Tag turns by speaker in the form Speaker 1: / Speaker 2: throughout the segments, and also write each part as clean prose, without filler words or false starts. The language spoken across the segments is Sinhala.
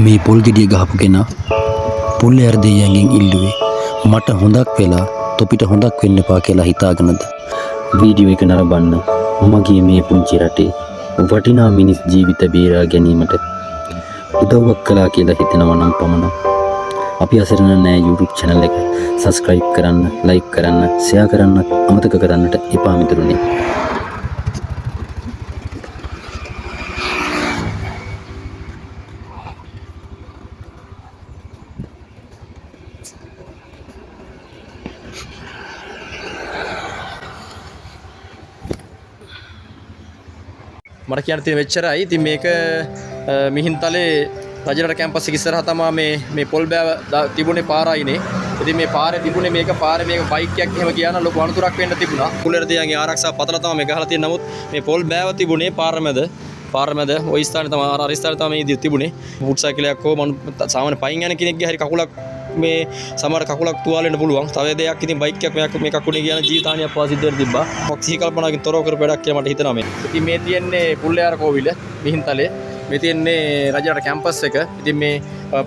Speaker 1: මේ පොල් ගෙඩිය ගහපු කෙනා පුල්ලෑර දෙයියන්ගෙන් ඉල්ලුවේ මට හොඳක් වෙලා තොපිට හොඳක් වෙන්න එපා කියලා හිතාගෙනද වීඩියෝ එක නරඹන්න මගේ මේ පුංචි රටේ වටිනා මිනිස් ජීවිත බේරා ගැනීමට උදව්වක් කළා කියලා හිතනවා නම් පමණක් අපි අසරණ නෑ YouTube channel එක subscribe කරන්න, like කරන්න, share කරන්නත් අමතක කරන්නට එපා මිතුරුනි.
Speaker 2: මට කියන්න තියෙන මෙච්චරයි. ඉතින් මේක මිහින්තලේ රජරට කැම්පස් එක ඉස්සරහා තමයි මේ පොල් බෑව තිබුණේ පාරයිනේ. ඉතින් මේ පාරේ තිබුණේ මේක බයික් එකක් එහෙම ගියා නම් ලොකු අනතුරක් වෙන්න තිබුණා. කුලර දෙයන්ගේ ආරක්ෂාව පතලා තමයි මේ ගහලා තියෙන්නේ. නමුත් මේ පොල් බෑව තිබුණේ පාර මැද ওই ස්ථානේ තමයි අර ස්ථානේ තමයි මේ තිබුණේ. මෝටර් සයිකලයක් හෝ සාමාන්‍ය පයින් යන කෙනෙක්ගේ හරි කකුලක් මේ සමහර කකුලක් තුවාල වෙන්න පුළුවන්. තව දෙයක් ඉතින් බයික් එකක් මේ කකුලේ කියන ජීවිත හානියක් පවා සිද්ධ වෙන්න තිබ්බා. මොක්සී කල්පනාවකින් තොරව කරපු වැඩක් කියලා මට හිතෙනවා මේ. ඉතින් මේ තියෙන්නේ පුල්ලෑර කෝවිල මිහින්තලේ. මේ තියෙන්නේ රජරට කැම්පස් එක. ඉතින් මේ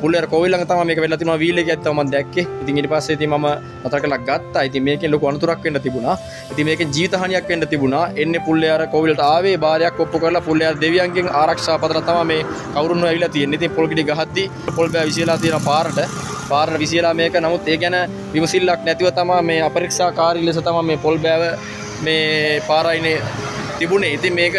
Speaker 2: පුල්ලෑර කෝවිල ළඟ තමයි මේක වෙලා තිනවා. වීල් එකක් තමයි මම දැක්කේ. ඉතින් ඊට පස්සේ ඉතින් මම නතර කරලා ගත්තා. ඉතින් මේකෙන් ලොකු අනතුරක් වෙන්න තිබුණා. ඉතින් මේකෙන් ජීවිත හානියක් වෙන්න තිබුණා. එන්නේ පුල්ලෑර කෝවිලට ආවේ බාරයක් ඔප්පු කරලා පුල්ලෑර දෙවියන්ගෙන් ආරක්ෂා පතලා තමයි මේ කවුරුන් ඇවිල්ලා තියෙන්නේ. ඉතින් පොල් ගෙඩි ගහද්දි පොල් බෑ විසියලා තියෙන පාරට විසියලා මේක. නමුත් ඒ ගැන විමසිල්ලක් නැතිව තමයි මේ අපරීක්ෂාකාරී ලෙස තමයි මේ පොල් බෑව මේ පාරයිනේ තිබුණේ. ඉතින් මේක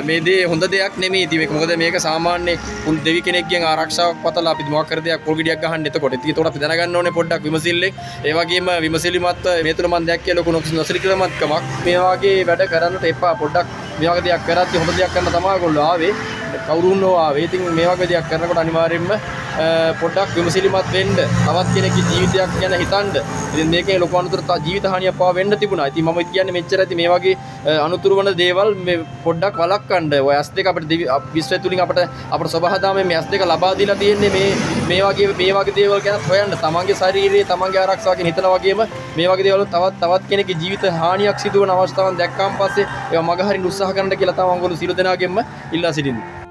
Speaker 2: මේ දේ හොඳ දෙයක් නෙමෙයි. ඉතින් මේක මොකද මේක සාමාන්‍ය පුල් දෙවි කෙනෙක්ගෙන් ආරක්ෂාවක් පතලා අපි මොකක් කර දෙයක් පොල් ගෙඩියක් ගහන්න එතකොට. ඉතින් ඒකට අපි දැනගන්න ඕනේ පොඩ්ඩක් විමසිල්ලෙන්. ඒ වගේම විමසිලිමත් මේ තුල මම දැක්කේ ලොකු නොසිරිකලමත්කමක්. මේ වගේ වැඩ කරන්නට එපා. පොඩ්ඩක් මේ වගේ දෙයක් කරද්දී හොඳ දෙයක් කරන්න තමයි ඔයගොල්ලෝ ආවේ. කවුරුන් හෝ ආවේ. ඉතින් මේ වගේ දෙයක් කරනකොට අනිවාර්යයෙන්ම පොඩ්ඩක් විමසිලිමත් වෙන්න. තවත් කෙනෙක්ගේ ජීවිතයක් ගැන හිතන්න. ඉතින් මේකේ ලොකු අනුතරක් ජීවිත හානියක් පවා වෙන්න තිබුණා. ඉතින් මම කියන්නේ මෙච්චරයි. ඉතින් මේ වගේ අනුතුරු වන දේවල් මේ පොඩ්ඩක් වළක්වන්න. ඔය S2 අපිට විශ්වය තුලින් අපට සබහාදාමයෙන් මේ S2 ලබා දීලා තියෙන්නේ මේ වගේ දේවල් ගැන හොයන්න. තමන්ගේ ශරීරයේ තමන්ගේ ආරක්ෂාව ගැන හිතන වගේම මේ වගේ දේවල් තවත් කෙනෙක්ගේ ජීවිත හානියක් සිදු වෙන අවස්ථාවන් දැක්කම පස්සේ ඒවා මගහරින්න උත්සාහ කරන්න කියලා තමයි ඔයගොල්ලෝ සියලු දෙනාගෙන්ම ඉල්ලා සිටින්නේ.